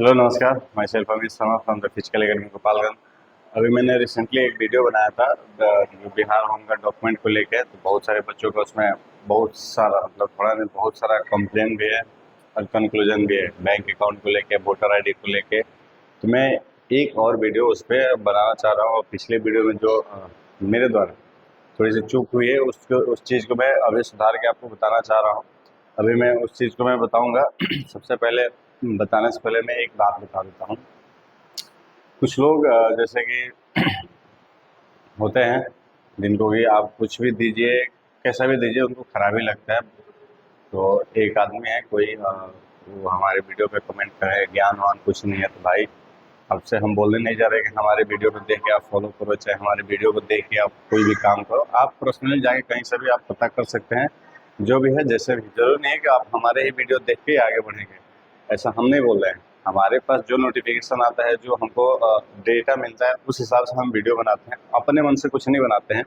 Hello नमस्कार, my self Amit Sharma from the physical academy Gopalganj. अभी मैंने रिसेंटली एक वीडियो बनाया था बिहार होम का डॉक्यूमेंट को लेके। तो बहुत सारे बच्चों को उसमें बहुत सारा मतलब थोड़ा नहीं बहुत सारा कंप्लेन भी है और कंक्लूजन भी है बैंक अकाउंट को लेके, वोटर आईडी को लेके। तो मैं एक और वीडियो उस पर बनाना चाह रहा हूँ। और पिछले वीडियो में जो मेरे द्वारा थोड़ी सी चूक हुई है उस चीज़ को मैं अभी सुधार के आपको बताना चाह रहा हूँ। अभी मैं उस चीज़ को मैं बताऊंगा। सबसे पहले बताने से पहले मैं एक बात बता देता हूँ। कुछ लोग जैसे कि होते हैं जिनको कि आप कुछ भी दीजिए, कैसा भी दीजिए, उनको खराब ही लगता है। तो एक आदमी है कोई वो हमारे वीडियो पे कमेंट करे ज्ञानवान कुछ नहीं है। तो भाई, आपसे हम बोलने नहीं जा रहे कि हमारे वीडियो को देख के आप फॉलो करो, चाहे हमारे वीडियो को देख के आप कोई भी काम करो। आप पर्सनली जाके कहीं से भी आप पता कर सकते हैं, जो भी है जैसे भी। जरूरी नहीं है कि आप हमारे ही वीडियो देख के ही आगे बढ़ेंगे, ऐसा हम नहीं बोल रहे हैं। हमारे पास जो नोटिफिकेशन आता है, जो हमको डेटा मिलता है, उस हिसाब से हम वीडियो बनाते हैं। अपने मन से कुछ नहीं बनाते हैं।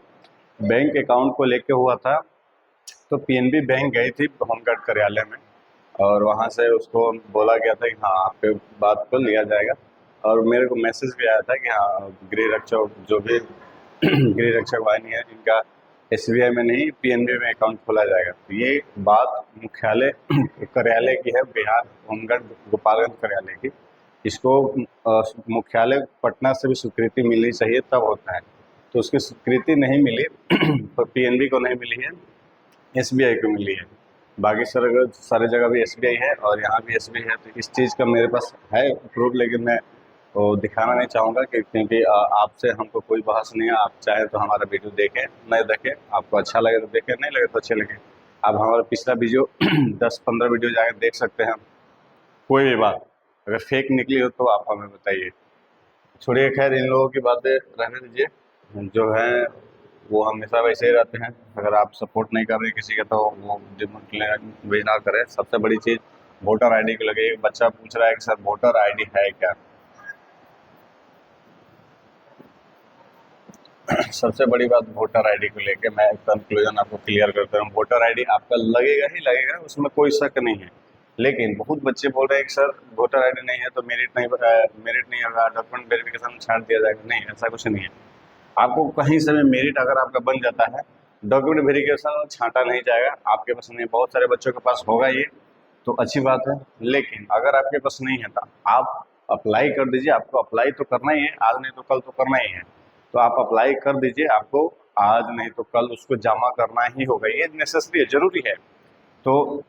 बैंक अकाउंट को लेके हुआ था, तो पीएनबी बैंक गई थी होमगार्ड कार्यालय में, और वहाँ से उसको बोला गया था कि हाँ, आपके बात को लिया जाएगा। और मेरे को मैसेज भी आया था कि हाँ, गृह रक्षक जो भी गृह रक्षक वाहिनी है, इनका एसबीआई में नहीं पीएनबी में अकाउंट खोला जाएगा। तो ये बात मुख्यालय कार्यालय की है, बिहार होमगार्ड गोपालगंज कार्यालय की। इसको मुख्यालय पटना से भी स्वीकृति मिलनी चाहिए, तब होता है। तो उसकी स्वीकृति नहीं मिली तो पीएनबी को नहीं मिली है, एसबीआई को मिली है। बाकी सारे जगह भी एसबीआई है और यहाँ भी एसबीआई है। तो इस चीज़ का मेरे पास है प्रूफ, लेकिन मैं वो दिखाना नहीं चाहूँगा क्योंकि आपसे हमको कोई बहस नहीं है। आप चाहे तो हमारा वीडियो देखें, नहीं देखें, आपको अच्छा लगे तो देखें, नहीं लगे तो अच्छे लगे। आप हमारा पिछला वीडियो 10-15 वीडियो जाकर देख सकते हैं। कोई भी बात अगर फेक निकली हो तो आप हमें बताइए। छोड़िए, खैर इन लोगों की बातें रहने दीजिए। जो है वो हमेशा वैसे ही रहते हैं। अगर आप सपोर्ट नहीं कर रहे किसी का तो वो भी ना करें। सबसे बड़ी चीज़ वोटर आईडी को लगे। एक बच्चा पूछ रहा है कि सर वोटर आईडी है क्या। सबसे बड़ी बात वोटर आईडी को लेके मैं कंक्लूजन आपको क्लियर करता हूँ। वोटर आईडी आपका लगेगा ही लगेगा, उसमें कोई शक नहीं है। लेकिन बहुत बच्चे बोल रहे हैं कि सर वोटर आईडी नहीं है तो मेरिट नहीं होगा, डॉक्यूमेंट वेरिफिकेशन छाड़ दिया जाएगा। नहीं, ऐसा कुछ नहीं है। आपको कहीं से भी मेरिट अगर आपका बन जाता है, डॉक्यूमेंट वेरिफिकेशन छांटा नहीं जाएगा। आपके पास नहीं, बहुत सारे बच्चों के पास होगा ये तो अच्छी बात है। लेकिन अगर आपके पास नहीं है तो आप अप्लाई कर दीजिए। आपको अप्लाई तो करना ही है, आज नहीं तो कल तो करना ही है। तो आप अप्लाई कर दीजिए, आपको आज नहीं तो कल उसको जमा करना ही होगा। ये नेसेसरी है, जरूरी है। तो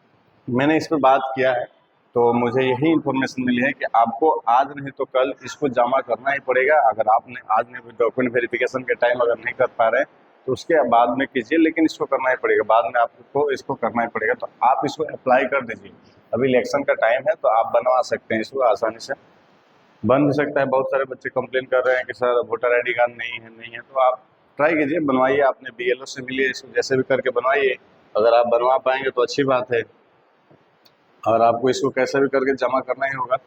मैंने इस पर बात किया है, तो मुझे यही इन्फॉर्मेशन मिली है कि आपको आज नहीं तो कल इसको जमा करना ही पड़ेगा। अगर आपने आज नहीं डॉक्यूमेंट वेरिफिकेशन के टाइम अगर नहीं कर पा रहे हैं तो उसके बाद में कीजिए, लेकिन इसको करना ही पड़ेगा। बाद में आपको इसको करना ही पड़ेगा। तो आप इसको अप्लाई कर दीजिए। अभी इलेक्शन का टाइम है तो आप बनवा सकते हैं इसको आसानी से। बन भी सकता है। बहुत सारे बच्चे कंप्लेन कर रहे हैं कि सर वोटर आईडी कार्ड नहीं है, नहीं है। तो आप ट्राई कीजिए, बनवाइए। आपने बीएलओ से मिलिए, इसको जैसे भी करके बनवाइए। अगर आप बनवा पाएंगे तो अच्छी बात है। और आपको इसको कैसे भी करके जमा करना ही होगा,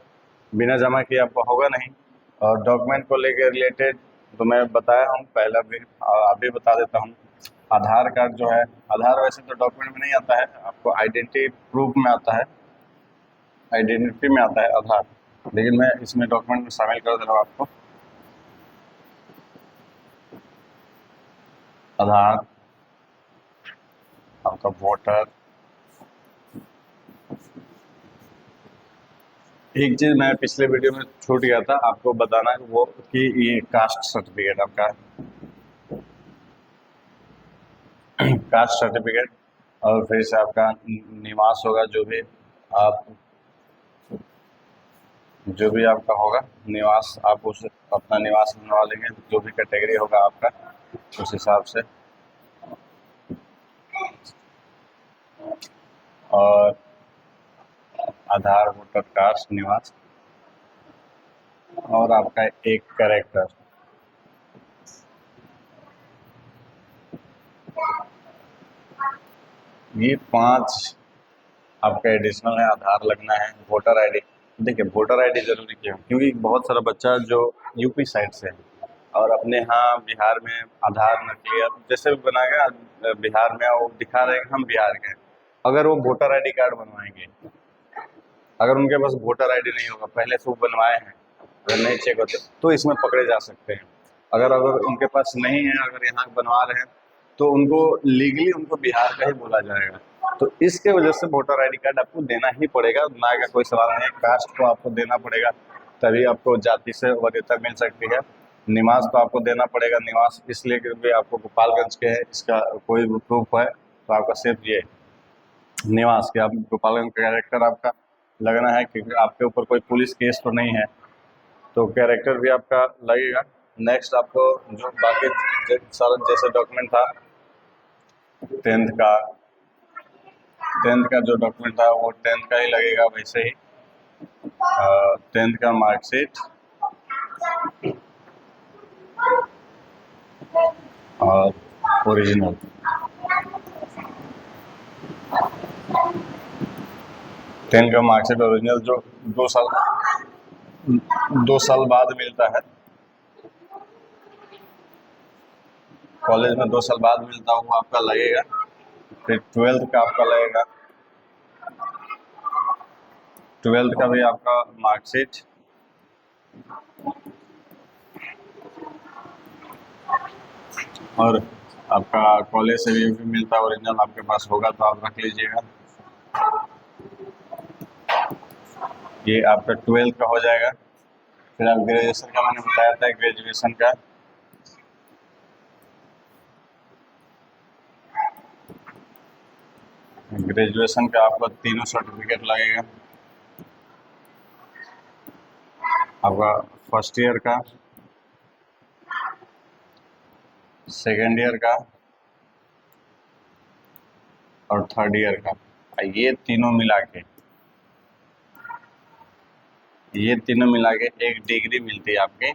बिना जमा किए आपको होगा नहीं। और डॉक्यूमेंट को लेकर रिलेटेड तो मैं बताया हूँ पहला भी, और अभी बता देता हूँ। आधार कार्ड जो है, आधार वैसे तो डॉक्यूमेंट में नहीं आता है, आपको आइडेंटिटी प्रूफ में आता है, आइडेंटिटी में आता है आधार। लेकिन मैं इसमें डॉक्यूमेंट में शामिल कर दे रहा हूँ आपको। आधार, आपका वोटर। एक चीज़ मैं पिछले वीडियो में छूट गया था आपको बताना, वो कि ये कास्ट सर्टिफिकेट आपका, कास्ट सर्टिफिकेट। और फिर से आपका निवास होगा, आप जो भी आपका होगा निवास, आप उस अपना निवास बनवा लेंगे। जो भी कैटेगरी होगा आपका उस हिसाब से। और आधार, वोटर, कास्ट, निवास और आपका एक कैरेक्टर। ये 5 आपका एडिशनल है। आधार लगना है, वोटर आईडी। देखिए, वोटर आईडी जरूरी क्यों, क्योंकि बहुत सारा बच्चा जो यूपी साइड से है और अपने यहाँ बिहार में आधार नकली है, जैसे भी बनाएगा बिहार में वो दिखा रहे हैं कि हम बिहार के हैं। अगर वो वोटर आईडी कार्ड बनवाएंगे अगर उनके पास वोटर आईडी नहीं होगा, पहले से वो बनवाए हैं, अगर नहीं चेक होते तो इसमें पकड़े जा सकते हैं। अगर अगर उनके पास नहीं है, अगर यहाँ बनवा रहे हैं, तो उनको लीगली उनको बिहार का ही बोला जाएगा। तो इसके वजह से वोटर आईडी कार्ड आपको देना ही पड़ेगा, ना का कोई सवाल नहीं है। कास्ट को आपको देना पड़ेगा, तभी आपको जाति से वरीयता मिल सकती है। निवास तो आपको देना पड़ेगा, निवास इसलिए क्योंकि आपको गोपालगंज के है, इसका कोई भी प्रूफ है तो आपका सिर्फ ये निवास के, आप गोपालगंज का कैरेक्टर आपका लगना है, क्योंकि आपके ऊपर कोई पुलिस केस तो नहीं है, तो कैरेक्टर भी आपका लगेगा। नेक्स्ट आपको जो बाकी सारा जैसे डॉक्यूमेंट था, टेंथ का टेंथ का जो डॉक्यूमेंट था वो टेंथ का ही लगेगा वैसे ही। टेंथ का मार्कशीट और ओरिजिनल। टेंथ का मार्कशीट ओरिजिनल जो 2 साल बाद मिलता है, कॉलेज में 2 साल बाद मिलता है, वो आपका लगेगा। फिर ट्वेल्थ का आपका लगेगा, ट्वेल्थ का भी आपका मार्कशीट और आपका कॉलेज से भी मिलता है ओरिजिनल, आपके पास होगा तो आप रख लीजिएगा। ये आपका ट्वेल्थ का हो जाएगा। फिर आप ग्रेजुएशन का मैंने बताया था, ग्रेजुएशन का आपको तीनों सर्टिफिकेट लगेगा। आपका फर्स्ट ईयर का, सेकेंड ईयर का और थर्ड ईयर का, ये तीनों मिला के एक डिग्री मिलती है आपकी।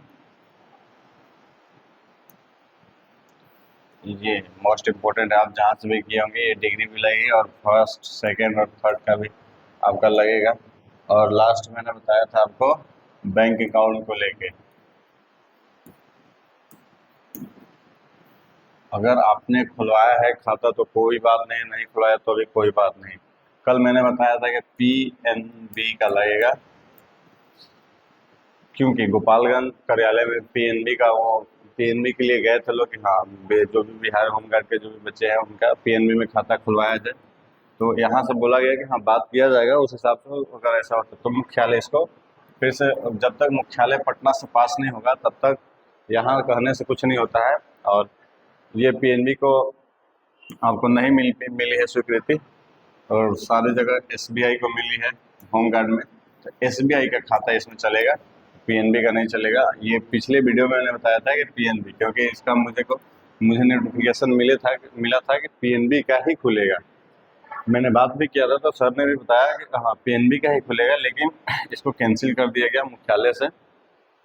ये मोस्ट इम्पोर्टेंट है, आप जहाँ से भी किए होंगे ये डिग्री भी लगेगी, और फर्स्ट सेकेंड और थर्ड का भी आपका लगेगा। और लास्ट मैंने बताया था आपको बैंक अकाउंट को लेके, अगर आपने खुलवाया है खाता तो कोई बात नहीं, नहीं खुलवाया तो भी कोई बात नहीं। कल मैंने बताया था कि पीएनबी का लगेगा, क्योंकि गोपालगंज कार्यालय में पीएनबी का वो पीएनबी के लिए गए थे लोग कि हाँ जो भी बिहार होमगार्ड के जो भी बच्चे हैं उनका पीएनबी में खाता खुलवाया जाए। तो यहाँ से बोला गया कि हाँ बात किया जाएगा, उस हिसाब से अगर ऐसा होता तो मुख्यालय इसको फिर से, जब तक मुख्यालय पटना से पास नहीं होगा तब तक यहाँ कहने से कुछ नहीं होता है। और ये पीएनबी को आपको नहीं मिली है स्वीकृति, और सारी जगह एसबीआई को मिली है होमगार्ड में, तो एसबीआई का खाता इसमें चलेगा, पीएनबी का नहीं चलेगा। ये पिछले वीडियो में मैंने बताया था कि पीएनबी, क्योंकि इसका मुझे नोटिफिकेशन मिला था कि पीएनबी का ही खुलेगा। मैंने बात भी किया था तो सर ने भी बताया कि हाँ पीएनबी का ही खुलेगा, लेकिन इसको कैंसिल कर दिया गया मुख्यालय से।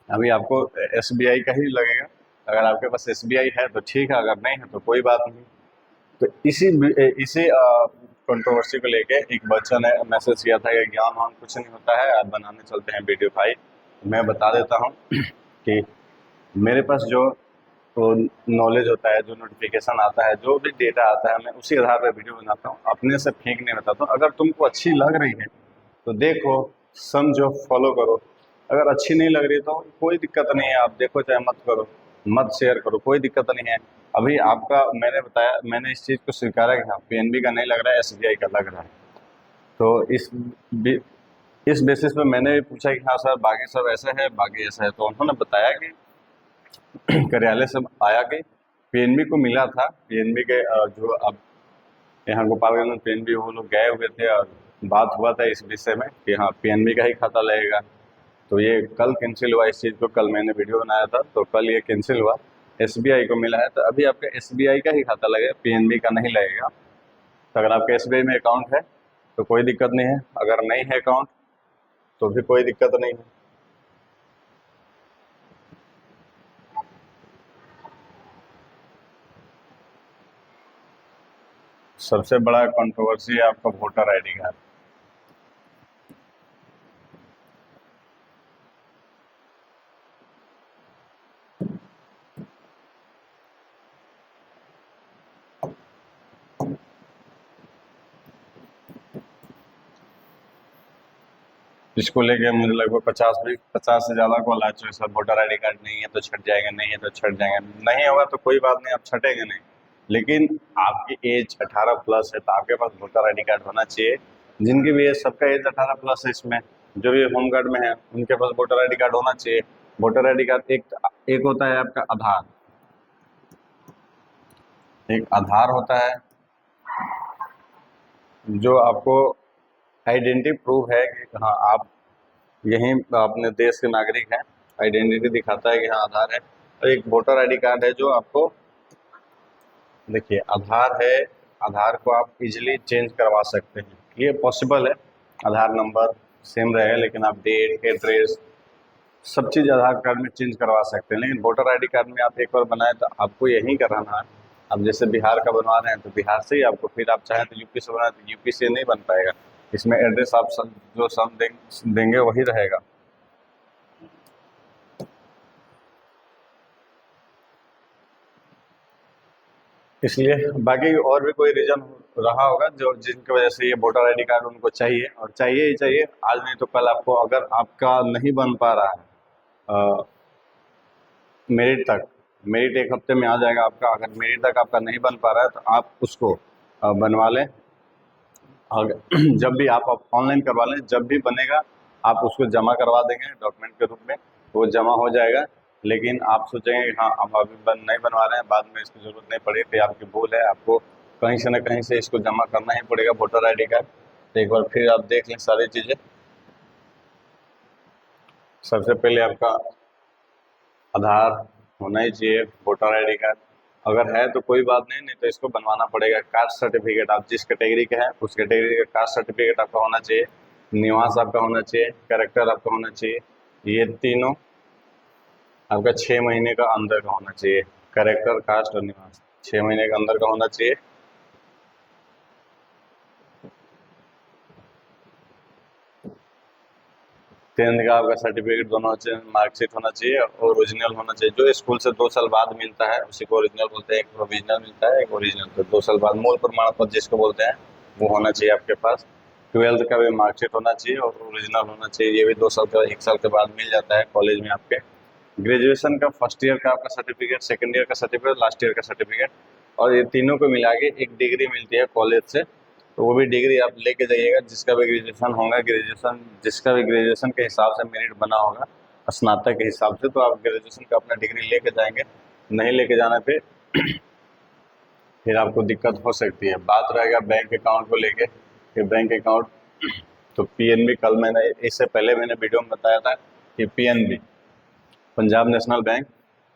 अभी आपको एसबीआई का ही लगेगा। अगर आपके पास एसबीआई है तो ठीक है, अगर नहीं है तो कोई बात नहीं। तो इसी कंट्रोवर्सी को लेके एक बच्चा ने मैसेज किया था कि ज्ञान वाम कुछ नहीं होता है, आप बनाने चलते हैं वीडियो फाइल। मैं बता देता हूँ कि मेरे पास जो तो नॉलेज होता है, जो नोटिफिकेशन आता है, जो भी डेटा आता है, मैं उसी आधार पर वीडियो बनाता हूँ, अपने से फेंक नहीं बताता हूँ। अगर तुमको अच्छी लग रही है तो देखो, समझो, फॉलो करो। अगर अच्छी नहीं लग रही तो कोई दिक्कत नहीं है, आप देखो चाहे मत करो, मत शेयर करो, कोई दिक्कत नहीं है। अभी आपका मैंने बताया, मैंने इस चीज़ को स्वीकारा कि हाँ पीएनबी का नहीं लग रहा है, एसबीआई का लग रहा है। तो इस बेसिस पे मैंने भी पूछा कि हाँ सर बाकी सब ऐसा है, बाकी ऐसा है, तो उन्होंने बताया कि कार्यालय से आया कि पीएनबी को मिला था, पीएनबी के जो अब यहाँ गोपालगंज में पीएनबी वो लोग गए हुए थे और बात हुआ था इस विषय में कि हाँ पीएनबी का ही खाता लगेगा। तो ये कल कैंसिल हुआ, इस चीज़ को कल मैंने वीडियो बनाया था तो कल ये कैंसिल हुआ। एसबीआई को मिला है, तो अभी आपका एसबीआई का ही खाता लगेगा, पीएनबी का नहीं लगेगा। तो अगर आपका एसबीआई में अकाउंट है तो कोई दिक्कत नहीं है, अगर नहीं है अकाउंट तो भी कोई दिक्कत नहीं है। सबसे बड़ा कंट्रोवर्सी है आपका वोटर आईडी कार्ड। इसको लेके मुझे लगभग 50 से ज़्यादा कॉल आ चुके हैं, सर वोटर आईडी कार्ड नहीं है तो छट जाएगा, नहीं है तो छट जाएगा। नहीं होगा तो कोई बात नहीं, आप छटेंगे नहीं, लेकिन आपकी एज 18+ है तो आपके पास वोटर आईडी कार्ड होना चाहिए। जिनकी भी एज, सबका एज 18+ है, इसमें जो भी होमगार्ड में है उनके पास वोटर आईडी कार्ड होना चाहिए। वोटर आईडी कार्ड एक होता है आपका आधार, एक आधार होता है जो आपको आइडेंटिटी प्रूफ है कि हाँ आप यहीं अपने देश के नागरिक हैं, आइडेंटिटी दिखाता है कि हाँ आधार है। और एक वोटर आईडी कार्ड है जो आपको, देखिए आधार है, आधार को आप इजीली चेंज करवा सकते हैं, ये पॉसिबल है। आधार नंबर सेम रहेगा लेकिन आप डेट, एड्रेस, सब चीज़ आधार कार्ड में चेंज करवा सकते हैं। लेकिन वोटर आईडी कार्ड में आप एक बार बनाए तो आपको यहीं कराना है। अब जैसे बिहार का बनवा रहे हैं तो बिहार से ही आपको, फिर आप चाहें तो यूपी से बनाए तो यूपी से नहीं बन पाएगा। इसमें एड्रेस आप जो देंगे वही रहेगा। इसलिए बाकी और भी कोई रीजन रहा होगा जो जिनकी वजह से ये वोटर आईडी कार्ड उनको चाहिए, और चाहिए ही चाहिए, आज नहीं तो कल आपको, अगर आपका नहीं बन पा रहा है मेरिट तक, मेरिट एक हफ्ते में आ जाएगा आपका, अगर मेरिट तक आपका नहीं बन पा रहा है तो आप उसको बनवा लें। अगर जब भी आप ऑनलाइन करवा लें, जब भी बनेगा आप उसको जमा करवा देंगे डॉक्यूमेंट के रूप में, वो जमा हो जाएगा। लेकिन आप सोचेंगे कि हाँ हम अभी नहीं बनवा रहे हैं, बाद में इसकी ज़रूरत नहीं पड़ी, तो आपकी भूल है, आपको कहीं से ना कहीं से इसको जमा करना ही पड़ेगा वोटर आईडी कार्ड। तो एक बार फिर आप देख लें सारी चीज़ें। सबसे पहले आपका आधार होना ही चाहिए, वोटर आईडी कार्ड अगर है तो कोई बात नहीं, नहीं तो इसको बनवाना पड़ेगा। कास्ट सर्टिफिकेट, आप जिस कैटेगरी के हैं उस कैटेगरी का कास्ट सर्टिफिकेट आपका होना चाहिए, निवास आपका होना चाहिए, कैरेक्टर आपका होना चाहिए, ये तीनों आपका 6 महीने का अंदर का होना चाहिए। कैरेक्टर, कास्ट और निवास 6 महीने के अंदर का होना चाहिए। टेंथ का आपका सर्टिफिकेट दोनों चाहिए, मार्कशीट होना चाहिए और ओरिजिनल होना चाहिए। जो स्कूल से 2 साल बाद मिलता है उसी को ओरिजिनल बोलते हैं, एक प्रोविजनल मिलता है, एक ओरिजिनल। तो 2 साल बाद मूल प्रमाण पत्र जिसको बोलते हैं वो होना चाहिए आपके पास। 12th का भी मार्कशीट होना चाहिए और ओरिजिनल होना चाहिए, ये भी 2 साल का, 1 साल के बाद मिल जाता है कॉलेज में आपके। ग्रेजुएशन का फर्स्ट ईयर का आपका सर्टिफिकेट, सेकेंड ईयर का सर्टिफिकेट, लास्ट ईयर का सर्टिफिकेट, और ये तीनों को मिला के एक डिग्री मिलती है कॉलेज से। तो वो भी डिग्री आप लेके जाइएगा, जिसका भी ग्रेजुएशन होगा, जिसका भी ग्रेजुएशन के हिसाब से मेरिट बना होगा स्नातक के हिसाब से, तो आप ग्रेजुएशन का अपना डिग्री लेके जाएंगे। नहीं लेके जाने पे फिर आपको दिक्कत हो सकती है। बात रहेगा बैंक अकाउंट को लेके, कि बैंक अकाउंट तो पीएनबी, कल मैंने, इससे पहले मैंने वीडियो में बताया था कि पीएनबी, पंजाब नेशनल बैंक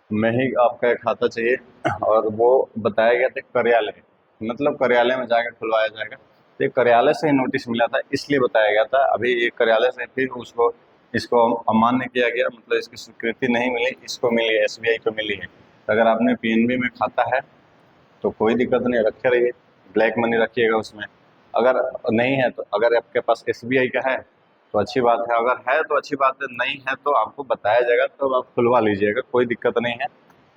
में ही आपका एक खाता चाहिए, और वो बताया गया था कार्यालय, मतलब कार्यालय में जाकर खुलवाया जाएगा। तो कार्यालय से ही नोटिस मिला था, इसलिए बताया गया था। अभी ये कार्यालय से फिर इसको अमान्य किया गया, मतलब इसकी स्वीकृति नहीं मिली, इसको मिली है, एसबीआई को मिली है। तो अगर आपने पीएनबी में खाता है तो कोई दिक्कत नहीं, रखे रहिए, ब्लैक मनी रखिएगा उसमें। अगर नहीं है तो, अगर आपके पास एसबीआई का है तो अच्छी बात है, अगर है तो अच्छी बात है, नहीं है तो आपको बताया जाएगा, तो आप खुलवा लीजिएगा, कोई दिक्कत नहीं है।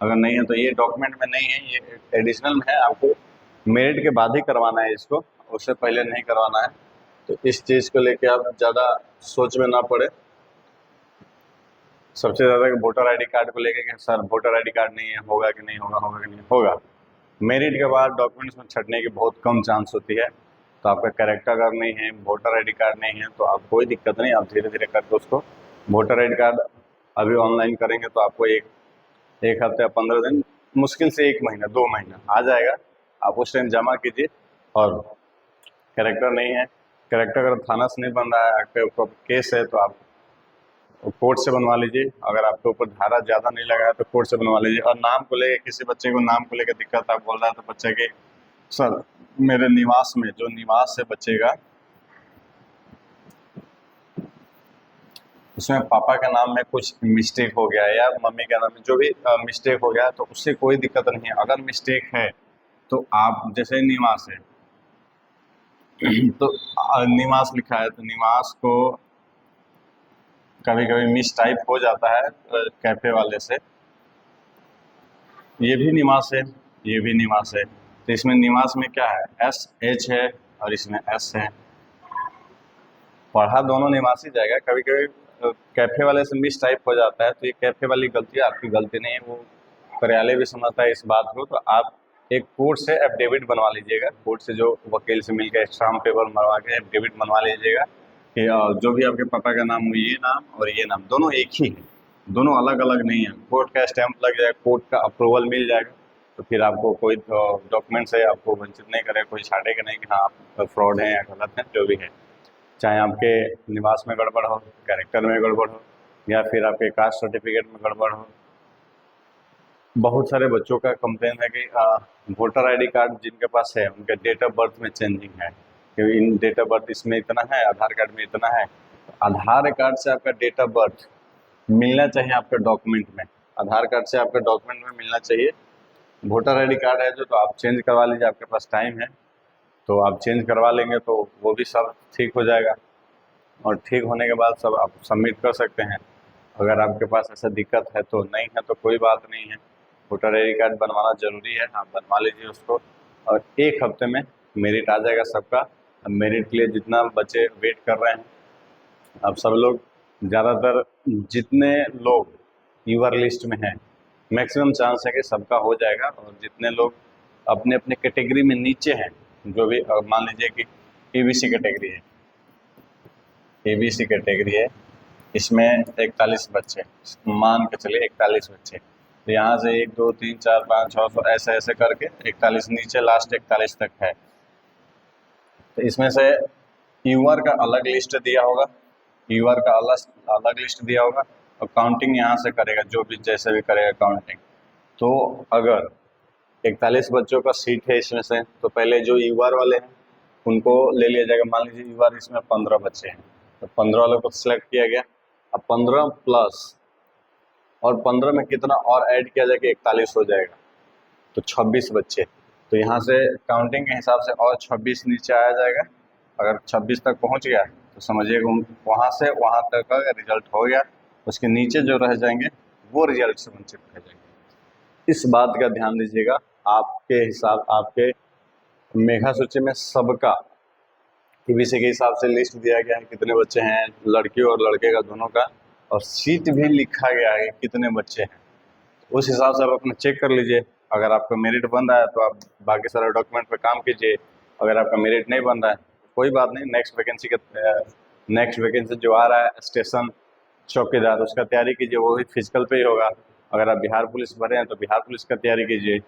अगर नहीं है तो, ये डॉक्यूमेंट में नहीं है, ये एडिशनल में है, आपको मेरिट के बाद ही करवाना है इसको, उससे पहले नहीं करवाना है। तो इस चीज़ को लेके आप ज़्यादा सोच में ना पड़े। सबसे ज़्यादा वोटर आईडी कार्ड को लेके कि सर वोटर आईडी कार्ड नहीं है, होगा कि नहीं होगा, होगा कि नहीं होगा। मेरिट के बाद डॉक्यूमेंट्स में छटने की बहुत कम चांस होती है। तो आपका कैरेक्टर अगर नहीं है, वोटर आईडी कार्ड नहीं है, तो आप कोई दिक्कत नहीं, आप धीरे धीरे करके उसको, वोटर आईडी कार्ड अभी ऑनलाइन करेंगे तो आपको एक हफ्ते या 15 दिन, मुश्किल से 1 महीना 2 महीना आ जाएगा। आप उस टाइम जमा कीजिए। और कैरेक्टर नहीं है, कैरेक्टर अगर थाना से नहीं बन रहा है, आपके ऊपर केस है, तो आप कोर्ट से बनवा लीजिए। अगर आपके ऊपर धारा ज़्यादा नहीं लगा है तो कोर्ट से बनवा लीजिए। और नाम को लेके, किसी बच्चे को नाम को लेकर दिक्कत आप बोल रहा है तो बच्चे के, सर मेरे निवास में, जो निवास है बच्चे का, उसमें पापा के नाम में कुछ मिस्टेक हो गया है या मम्मी के नाम में जो भी मिस्टेक हो गया है, तो उससे कोई दिक्कत नहीं है। अगर मिस्टेक है तो आप, जैसे निवास है तो निवास लिखा है, तो निवास को कभी कभी मिस टाइप हो जाता है कैफे वाले से। ये भी निवास है, ये भी निवास है, तो इसमें निवास में क्या है, SH है और इसमें S है। पढ़ा दोनों निवासी जाएगा। कभी कभी कैफे वाले से मिस टाइप हो जाता है, तो ये कैफे वाली गलती आपकी गलती नहीं है, वो कार्यालय भी समझता है इस बात को। तो आप एक कोर्ट से एफिडेविट बनवा लीजिएगा, कोर्ट से जो वकील से मिलकर स्टाम्प पेपर मरवा के एफिडेविट बनवा लीजिएगा कि जो भी आपके पापा का नाम हो, ये नाम और ये नाम दोनों एक ही है, दोनों अलग अलग नहीं है। कोर्ट का स्टैंप लग जाएगा, कोर्ट का अप्रूवल मिल जाएगा, तो फिर आपको कोई डॉक्यूमेंट से आपको वंचित नहीं करेगा, कोई छाटेगा नहीं कि हाँ आप फ्रॉड हैं या गलत हैं, जो भी है। चाहे आपके निवास में गड़बड़ हो, कैरेक्टर में गड़बड़ हो, या फिर आपके कास्ट सर्टिफिकेट में गड़बड़ हो। बहुत सारे बच्चों का कंप्लेन है कि वोटर आईडी कार्ड जिनके पास है उनके डेट ऑफ बर्थ में चेंजिंग है, कि इन डेट ऑफ बर्थ इसमें इतना है, आधार कार्ड में इतना है। तो आधार कार्ड से आपका डेट ऑफ बर्थ मिलना चाहिए आपके डॉक्यूमेंट में, आधार कार्ड से आपके डॉक्यूमेंट में मिलना चाहिए। वोटर आईडी कार्ड है जो, तो आप चेंज करवा लीजिए, आपके पास टाइम है तो आप चेंज करवा लेंगे तो वो भी सब ठीक हो जाएगा, और ठीक होने के बाद सब आप सबमिट कर सकते हैं। अगर आपके पास ऐसा दिक्कत है तो नहीं है तो कोई बात नहीं है, वोटर आई डी कार्ड बनवाना ज़रूरी है, आप बनवा लीजिए उसको, और 1 हफ्ते में मेरिट आ जाएगा सबका। अब मेरिट के लिए जितना बच्चे वेट कर रहे हैं, अब सब लोग ज़्यादातर जितने लोग यूआर लिस्ट में हैं, मैक्सिमम चांस है कि सबका हो जाएगा। और जितने लोग अपने अपने कैटेगरी में नीचे हैं, जो भी मान लीजिए कि एबीसी कैटेगरी है, एबीसी कैटेगरी है, इसमें 41 बच्चे, मान के चलिए 41 बच्चे, तो यहाँ से 1 2 3 4 5 6 7 ऐसे ऐसे करके 41 नीचे लास्ट 41 तक है। तो इसमें से यूआर का अलग लिस्ट दिया होगा, यूआर का अलग अलग लिस्ट दिया होगा, और काउंटिंग यहाँ से करेगा, जो भी जैसे भी करेगा काउंटिंग। तो अगर 41 बच्चों का सीट है इसमें से, तो पहले जो यूआर वाले हैं उनको ले लिया जाएगा। मान लीजिए यूआर इसमें 15 बच्चे हैं, तो 15 वालों को सिलेक्ट किया गया। अब 15 प्लस और 15 में कितना और ऐड किया जाएगा, 41 हो जाएगा, तो 26 बच्चे। तो यहाँ से काउंटिंग के हिसाब से और 26 नीचे आया जाएगा। अगर 26 तक पहुँच गया तो समझिएगा वहाँ से वहाँ तक का रिजल्ट हो गया, उसके नीचे जो रह जाएंगे वो रिजल्ट से वंचित रह जाएंगे। इस बात का ध्यान दीजिएगा। आपके हिसाब, आपके मेघा सूची में सबका ईबीसी के हिसाब से लिस्ट दिया गया है, कितने बच्चे हैं, लड़की और लड़के का दोनों का, और सीट भी लिखा गया है कितने बच्चे हैं। उस हिसाब से आप अपना चेक कर लीजिए। अगर आपका मेरिट बन रहा है तो आप बाकी सारे डॉक्यूमेंट पे काम कीजिए, अगर आपका मेरिट नहीं बन रहा है तो कोई बात नहीं, नेक्स्ट वैकेंसी जो आ रहा है स्टेशन चौकीदार, उसका तैयारी कीजिए, वो भी फिजिकल पे ही होगा। अगर आप बिहार पुलिस भरे हैं तो बिहार पुलिस का तैयारी कीजिए,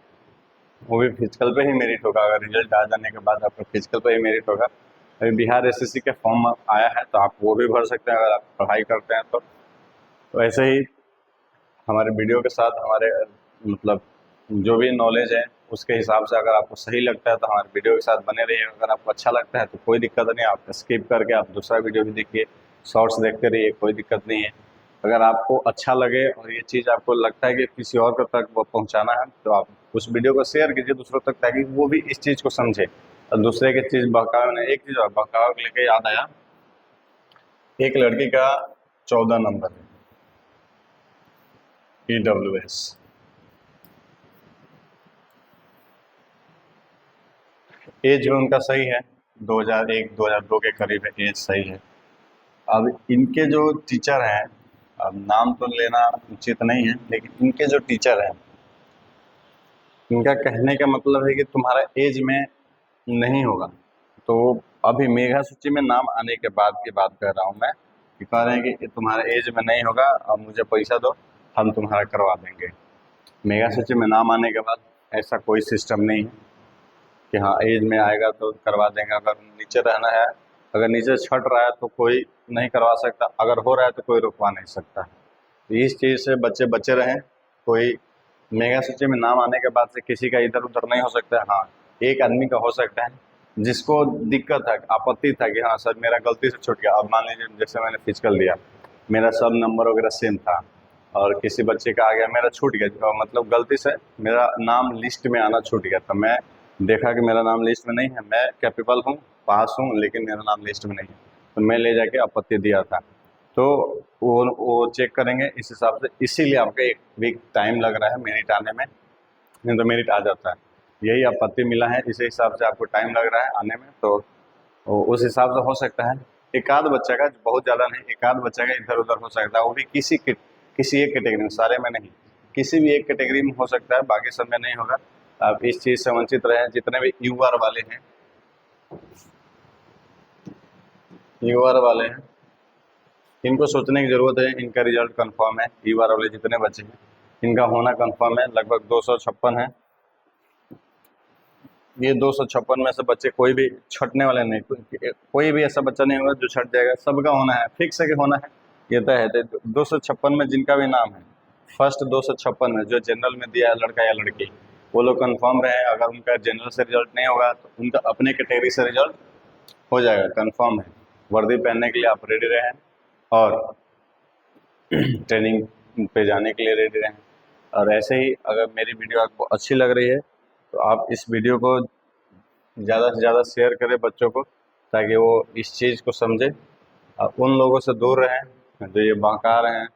वो भी फिजिकल पे ही मेरिट होगा। अगर रिजल्ट आ जाने के बाद आपका फिजिकल पे ही मेरिट होगा। अभी बिहार एसएससी का फॉर्म आया है तो आप वो भी भर सकते हैं अगर आप पढ़ाई करते हैं तो ऐसे ही हमारे वीडियो के साथ हमारे मतलब जो भी नॉलेज है उसके हिसाब से अगर आपको सही लगता है तो हमारे वीडियो के साथ बने रहिए। अगर आपको अच्छा लगता है तो कोई दिक्कत नहीं, आप स्किप करके आप दूसरा वीडियो भी देखिए, शॉर्ट्स देखते रहिए, कोई दिक्कत नहीं है। अगर आपको अच्छा लगे और ये चीज़ आपको लगता है कि किसी और तक वो पहुँचाना है तो आप उस वीडियो को शेयर कीजिए दूसरों तक, ताकि वो भी इस चीज़ को समझे और दूसरे की चीज़ बहकावे नहीं। एक चीज़ और बहकाव के लेके याद आया, एक लड़की का 14 नंबर है EWS, एज उनका सही है, 2001-2002 के करीब है, एज सही है। अब इनके जो टीचर हैं, अब नाम तो लेना उचित नहीं है, लेकिन इनके जो टीचर हैं इनका कहने का मतलब है कि तुम्हारा एज में नहीं होगा। तो अभी मेघा सूची में नाम आने के बाद की बात कर रहा हूँ मैं, कि कह रहे हैं कि तुम्हारा एज में नहीं होगा, अब मुझे पैसा दो, हम तुम्हारा करवा देंगे। मेघा सूची में नाम आने के बाद ऐसा कोई सिस्टम नहीं है कि हाँ एज में आएगा तो करवा देंगे। अगर नीचे रहना है, अगर नीचे छट रहा है तो कोई नहीं करवा सकता, अगर हो रहा है तो कोई रुकवा नहीं सकता। तो इस चीज़ से बच्चे बचे रहें। कोई मेगा सूची में नाम आने के बाद से किसी का इधर उधर नहीं हो सकता है। हाँ, एक आदमी का हो सकता है जिसको दिक्कत है, आपत्ति था कि हाँ सर मेरा गलती से छूट गया। अब मान लीजिए जैसे मैंने फिजिकल दिया, मेरा सब नंबर वगैरह सेम था और किसी बच्चे का आ गया, मेरा छूट गया, मतलब गलती से मेरा नाम लिस्ट में आना छूट गया। तो मैं देखा कि मेरा नाम लिस्ट में नहीं है, मैं कैपेबल हूँ, पास हूँ, लेकिन मेरा नाम लिस्ट में नहीं है, तो मैं ले जाके आपत्ति दिया था। तो वो चेक करेंगे इस हिसाब से, इसीलिए आपका 1 वीक टाइम लग रहा है मेरिट आने में, नहीं तो मेरिट आ जाता है। यही आपत्ति मिला है, इसी हिसाब से आपको टाइम लग रहा है आने में। तो उस हिसाब से हो सकता है एक आध बच्चा का, बहुत ज़्यादा नहीं, एक आध बच्चा का इधर उधर हो सकता है, वो भी किसी एक कैटेगरी में, सारे में नहीं, किसी भी एक कैटेगरी में हो सकता है, बाकी सब में नहीं होगा। आप इस चीज़ से वंचित रहे। जितने भी यूआर वाले हैं, इनको सोचने की ज़रूरत है। इनका रिजल्ट कंफर्म है। यूआर वाले जितने बच्चे हैं इनका होना कंफर्म है। लगभग 256 है। ये 256 में से बच्चे कोई भी छटने वाले नहीं, कोई भी ऐसा बच्चा नहीं होगा जो छट जाएगा। सबका होना है, फिक्स है कि होना है, ये तय है। 256 में जिनका भी नाम है, फर्स्ट 256 में जो जनरल में दिया है लड़का या लड़की, वो लोग कंफर्म रहे। अगर उनका जनरल से रिजल्ट नहीं होगा तो उनका अपने कैटेगरी से रिजल्ट हो जाएगा, कंफर्म है। वर्दी पहनने के लिए आप रेडी रहें और ट्रेनिंग पे जाने के लिए रेडी रहें। और ऐसे ही अगर मेरी वीडियो आपको अच्छी लग रही है तो आप इस वीडियो को ज़्यादा से ज़्यादा शेयर करें बच्चों को, ताकि वो इस चीज़ को समझे और उन लोगों से दूर रहें जो ये बहका रहे हैं,